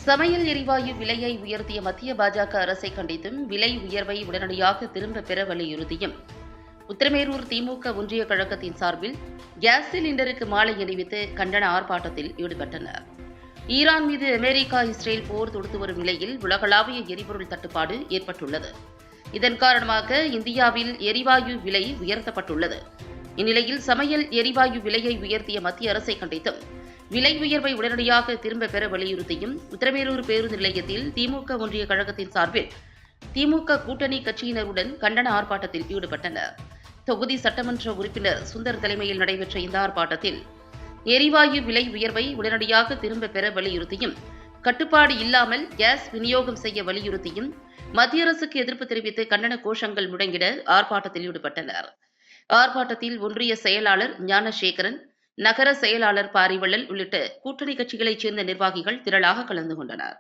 சமையல் எரிவாயு விலையை உயர்த்திய மத்திய பாஜக அரசை கண்டித்தும் விலை உயர்வை உடனடியாக திரும்பப் பெற வலியுறுத்தியும் உத்திரமேரூர் திமுக ஒன்றிய கழகத்தின் சார்பில் கேஸ் சிலிண்டருக்கு மாலை அணிவித்து கண்டன ஆர்ப்பாட்டத்தில் ஈடுபட்டனர். ஈரான் மீது அமெரிக்கா இஸ்ரேல் போர் தொடுத்து வரும் நிலையில் உலகளாவிய எரிபொருள் தட்டுப்பாடு ஏற்பட்டுள்ளது. இதன் காரணமாக இந்தியாவில் எரிவாயு விலை உயர்த்தப்பட்டுள்ளது. இந்நிலையில் சமையல் எரிவாயு விலையை உயர்த்திய மத்திய அரசை கண்டித்தும் விலை உயர்வை உடனடியாக திரும்பப் பெற வலியுறுத்தியும் உத்திரமேரூர் பேருந்து நிலையத்தில் திமுக ஒன்றிய கழகத்தின் சார்பில் திமுக கூட்டணி கட்சியினருடன் கண்டன ஆர்ப்பாட்டத்தில் ஈடுபட்டனர். தொகுதி சட்டமன்ற உறுப்பினர் சுந்தர் தலைமையில் நடைபெற்ற இந்த ஆர்ப்பாட்டத்தில் எரிவாயு விலை உயர்வை உடனடியாக திரும்பப் பெற வலியுறுத்தியும் கட்டுப்பாடு இல்லாமல் கேஸ் விநியோகம் செய்ய வலியுறுத்தியும் மத்திய அரசுக்கு எதிர்ப்பு தெரிவித்து கண்டன கோஷங்கள் முழங்கிட ஆர்ப்பாட்டத்தில் ஈடுபட்டனர். ஆர்ப்பாட்டத்தில் ஒன்றிய செயலாளர் ஞானசேகரன், நகர செயலாளர் பாரிவள்ளல் உள்ளிட்ட கூட்டணி கட்சிகளைச் சேர்ந்த நிர்வாகிகள் திரளாக கலந்து கொண்டனர்.